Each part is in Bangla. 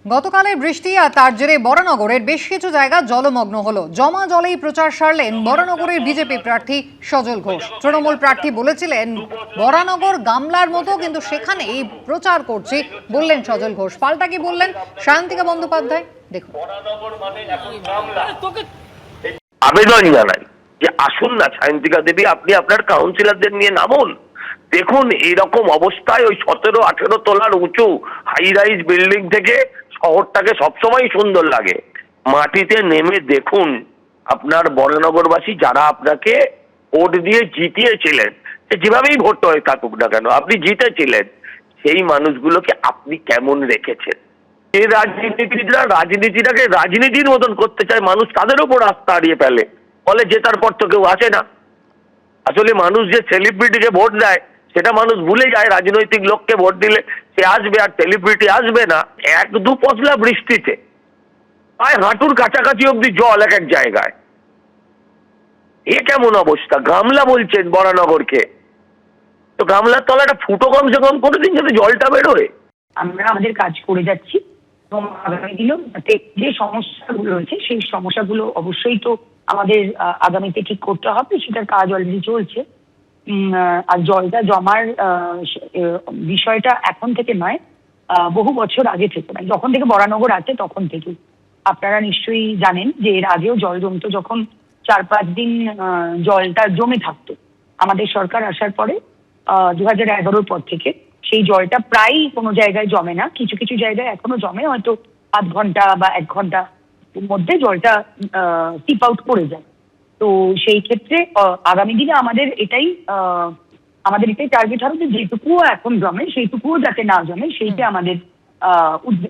গতকালের বৃষ্টি আর তার জেরে বরানগরের বেশ কিছু জায়গা জলমগ্ন হলো। জমা জলেই প্রচার সারলেন বরানগরের বিজেপি প্রার্থী সজল ঘোষ। তৃণমূল প্রার্থী বলেছিলেন বরানগর গামলার মতো, কিন্তু সেখানেই প্রচার করছি বললেন সজল ঘোষ। পাল্টা কি বললেন সায়ন্তিকা বন্দ্যোপাধ্যায়, দেখুন। আবেদন জানাই যে আসুন না সায়ন্তিকা দেবী, আপনি আপনার কাউন্সিলরদের নিয়ে নামুন। দেখুন এইরকম অবস্থায় ওই 17-18 তলার উঁচু হাই রাইজ বিল্ডিং থেকে শহরটাকে সবসময় সুন্দর লাগে। মাটিতে নেমে দেখুন আপনার বরানগরবাসী যারা আপনাকে ভোট দিয়ে জিতিয়েছিলেন, যেভাবেই ভোট হয়ে থাকুক না কেন, আপনি জিতেছিলেন, সেই মানুষগুলোকে আপনি কেমন রেখেছেন। এই রাজনীতিবিদরা রাজনীতিটাকে রাজনীতির মতন করতে চায়, মানুষ তাদের ওপর আস্থা হারিয়ে ফেলে, ফলে জেতার পর তো কেউ আসে না। আসলে মানুষ যে সেলিব্রিটিকে ভোট দেয় সেটা মানুষ ভুলে যায়। রাজনৈতিক লোককে ভোট দিলে সে আসবে, আর সেলিব্রিটি আসবে না। 1-2 পশলা বৃষ্টিতে প্রায় হাঁটুর কাছাকাছি অব্দি জল এক এক জায়গায়। এ কেমন অবস্থা? গামলা বলছেন বরানগরকে, তো গামলার তলাটা ফুটো কমসে কম করে দিন যাতে জলটা বেরোয়। আমরা আমাদের কাজ করে যাচ্ছি এবং আগামী দিনেও যাতে যে সমস্যাগুলো রয়েছে সেই সমস্যাগুলো অবশ্যই তো আমাদের আগামীতে ঠিক করতে হবে, সেটার কাজ অলরেডি চলছে। আর জলটা জমার বিষয়টা এখন থেকে নয়, বহু বছর আগে থেকে, মানে যখন থেকে বরানগর আছে তখন থেকে। আপনারা নিশ্চয়ই জানেন যে এর আগেও জল জমতো, যখন 4-5 দিন জলটা জমে থাকতো। আমাদের সরকার আসার পরে 2011-র পর থেকে সেই জলটা প্রায় কোনো জায়গায় জমে না, কিছু কিছু জায়গায় এখনো জমে, হয়তো 0.5 ঘন্টা বা 1 ঘন্টার মধ্যে জলটা টিপ আউট করে যায়। তো সেই ক্ষেত্রে আগামী দিনে আমাদের এটাই টার্গেট হবে যে যেটুকুও এখন জমে সেইটুকুও যাতে না জমে, সেইটা আমাদের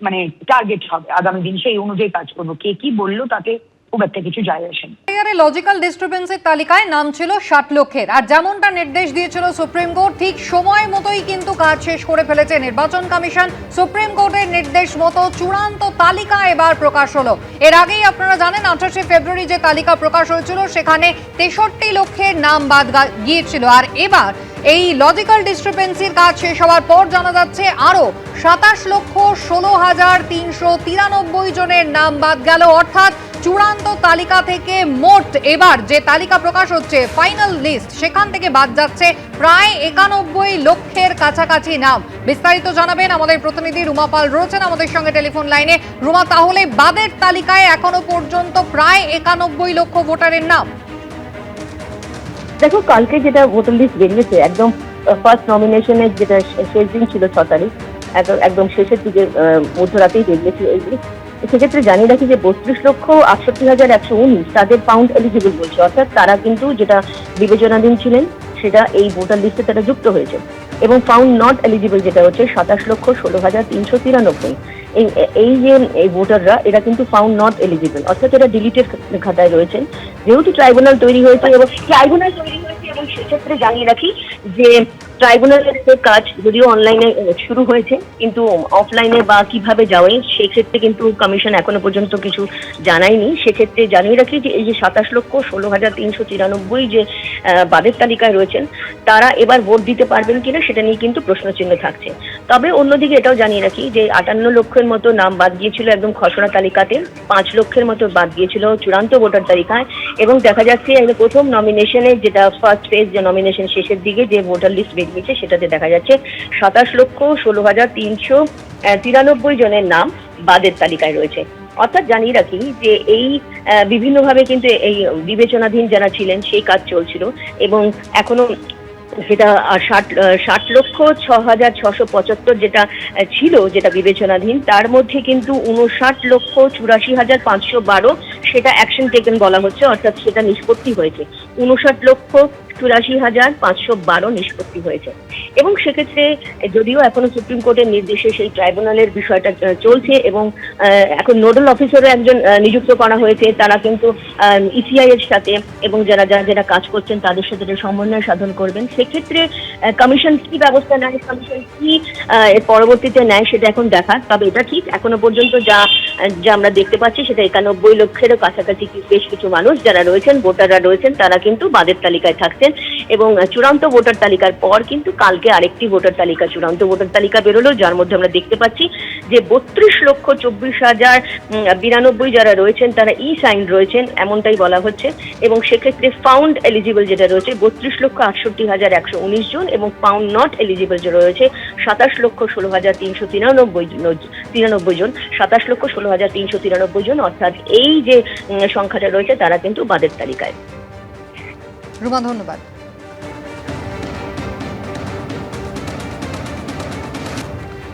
মানে টার্গেট হবে। আগামী দিন সেই অনুযায়ী কাজ করবো। কে কি বললো তাতে খুব একটা কিছু যায় আসে না। লজিক্যাল ডিস্টারবেন্সের তালিকায় নাম ছিল 60 লক্ষের, আর যেমনটা নির্দেশ দিয়েছিল সুপ্রিম কোর্ট, ঠিক সময় মতোই কিন্তু কাজ শেষ করে ফেলেছে নির্বাচন কমিশন। সুপ্রিম কোর্টের নির্দেশ মতো চূড়ান্ত তালিকা এবার প্রকাশ হলো। এর আগেই আপনারা জানেন 28শে ফেব্রুয়ারি যে তালিকা প্রকাশ হয়েছিল সেখানে 63 লক্ষের নাম বাদ গিয়েছিল, আর এবার এই লজিক্যাল ডিস্টারবেন্সির কাজ শেষ হওয়ার পর জানা যাচ্ছে আরো 27,16,393 জনের নাম বাদ গেল। অর্থাৎ চূড়ান্ত তালিকা থেকে মোট এবার যে তালিকা প্রকাশ হচ্ছে ফাইনাল লিস্ট, সেখান থেকে বাদ যাচ্ছে প্রায় 91 লক্ষের কাছাকাছি নাম। বিস্তারিত জানাবেন আমাদের প্রতিনিধি রুমা পাল রয়েছেন আমাদের সঙ্গে টেলিফোন লাইনে। রুমা, তাহলে বাদের তালিকায় এখনো পর্যন্ত প্রায় 91 লক্ষ ভোটারের নাম। দেখো, কালকে যেটা ভোটার লিস্ট বেরিয়েছে, একদম ফার্স্ট নমিনেশনের যেটা শেষ দিন ছিল 6 তারিখ, একদম শেষের দিকে মধ্যরাতেই বেরিয়েছে এই লিস্ট। সেক্ষেত্রে জানিয়ে রাখি যে 32,68,119 তাদের ফাউন্ড এলিজিবল বলছে, অর্থাৎ তারা কিন্তু যেটা বিবেচনাধীন ছিলেন সেটা এই ভোটার লিস্টে তারা যুক্ত হয়েছে। এবং ফাউন্ড নট এলিজিবল যেটা হচ্ছে 27,16,393। এই যে এই ভোটাররা এরা কিন্তু ফাউন্ড নট এলিজিবল, অর্থাৎ এরা ডিলিটেড খাতায় রয়েছেন। যেহেতু ট্রাইব্যুনাল তৈরি হয়েছে এবং সেক্ষেত্রে জানিয়ে রাখি যে ট্রাইব্যুনালের কাজ যদিও অনলাইনে শুরু হয়েছে, কিন্তু অফলাইনে বা কিভাবে যাওয়া সেক্ষেত্রে কিন্তু কমিশন এখনো পর্যন্ত কিছু জানায়নি। সেক্ষেত্রে জানিয়ে রাখি যে এই যে 27,16,393 যে বাদের তালিকায় রয়েছেন তারা এবার ভোট দিতে পারবেন কিনা সেটা নিয়ে কিন্তু প্রশ্নচিহ্ন থাকছে। তবে অন্যদিকে এটাও জানিয়ে রাখি যে 58 লক্ষের মতো নাম বাদ গিয়েছিল একদম খসড়া তালিকাতে, 5 লক্ষের মতো বাদ গিয়েছিল চূড়ান্ত ভোটার তালিকায়। এবং দেখা যাচ্ছে প্রথম নমিনেশনে যেটা ফার্স্ট ফেজ যে নমিনেশন শেষের দিকে যে ভোটার লিস্ট বেরিয়েছে সেটাতে দেখা যাচ্ছে 27,16,393 জনের নাম বাদের তালিকায় রয়েছে। অর্থাৎ জানিয়ে রাখি যে এই বিভিন্নভাবে কিন্তু এই বিবেচনাধীন যারা ছিলেন সেই কাজ চলছিল এবং এখনো যেটা 60,06,675 যেটা ছিল যেটা বিবেচনাধীন, তার মধ্যে কিন্তু 59,84,512 সেটা অ্যাকশন টেকেন বলা হচ্ছে, অর্থাৎ সেটা নিষ্পত্তি হয়েছে। 59,84,512 নিষ্পত্তি হয়েছে। এবং সেক্ষেত্রে যদিও এখনো সুপ্রিম কোর্টের নির্দেশে সেই ট্রাইব্যুনালের বিষয়টা চলছে এবং এখন নোডাল অফিসারও একজন নিযুক্ত করা হয়েছে, তারা কিন্তু ইসিআই এর সাথে এবং যারা কাজ করছেন তাদের সাথে সমন্বয় সাধন করবেন। সেক্ষেত্রে কমিশন কি ব্যবস্থা নেয়, কমিশন কি এর পরবর্তীতে নেয় সেটা এখন দেখার। তবে এটা ঠিক এখনো পর্যন্ত যা আমরা দেখতে পাচ্ছি সেটা 91 লক্ষেরও কাছাকাছি বেশ কিছু মানুষ যারা রয়েছেন, ভোটাররা রয়েছেন, তারা কিন্তু বাদের তালিকায় থাকছেন। এবং চূড়ান্ত ভোটার তালিকার পর কিন্তু কালকে আরেকটি ভোটার তালিকা, চূড়ান্ত ভোটার তালিকা বেরোলো, যার মধ্যে আমরা দেখতে পাচ্ছি যে 32,24,092 যারা রয়েছেন তারা সাইন রয়েছেন এমনটাই বলা হচ্ছে, এবং সেক্ষেত্রে ফাউন্ড এলিজিবল যেটা রয়েছে 32,68,119 জন, এবং ফাউন্ড নট এলিজিবল যে রয়েছে 27,16,393 জন, 27,16,393 জন, অর্থাৎ এই যে সংখ্যাটা রয়েছে তারা কিন্তু বাদের তালিকায়। রুমা, ধন্যবাদ।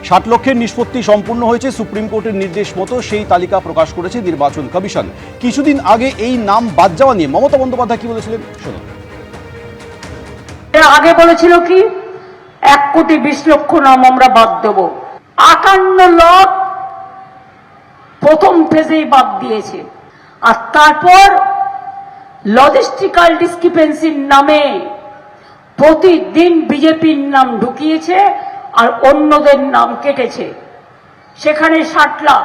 60 লক্ষের নিষ্পত্তি সম্পূর্ণ হয়েছে, সুপ্রিম কোর্টের নির্দেশ মতো সেই তালিকা প্রকাশ করেছে নির্বাচন কমিশন। কিছুদিন আগে এই নাম বাদ যাওয়া নিয়ে মমতা বন্দ্যোপাধ্যায় কি বলেছিলেন শুনুন। আগে বলেছিল কি 1,20,00,000 নাম আমরা বাদ দেব, 58 লাখ প্রথম ফেজেই বাদ দিয়েছে, আর তারপর লজিস্টিক্যাল ডিসক্রিপেন্সির নামে প্রতিদিন বিজেপির নাম ঢুকিয়েছে আর অন্যদের নাম কেটেছে। সেখানে 60 লাখ,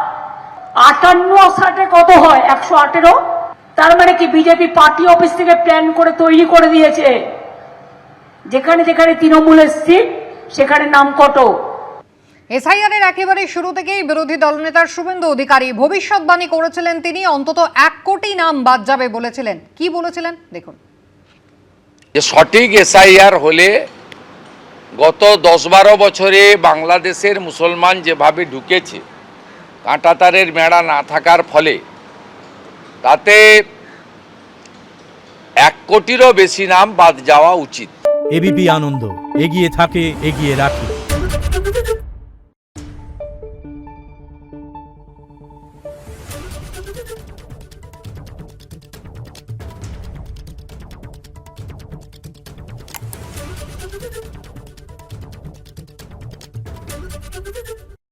58 আর 60 কত হয়? 118। তার মানে কি বিজেপি পার্টি অফিস থেকে প্ল্যান করে তৈরি করে দিয়েছে, যেখানে যেখানে তৃণমূলের সিট সেখানে নাম কত। এসআইআর এর একেবারে শুরু থেকেই বিরোধী দলনেতার শুভেন্দু অধিকারী ভবিষ্যৎবাণী করেছিলেন, তিনি অন্তত 1 কোটি নাম বাদ যাবে বলেছিলেন। কি বলেছিলেন দেখুন। যে সঠিক এসআইআর হলে গত 10-12 বছরে বাংলাদেশের মুসলমান যেভাবে ঢুকেছে কাঁটাতারের মেড়া না থাকার ফলে, তাতে 1 কোটিরও বেশি নাম বাদ যাওয়া উচিত। এবিপি আনন্দ, এগিয়ে থাকে, এগিয়ে রাখে।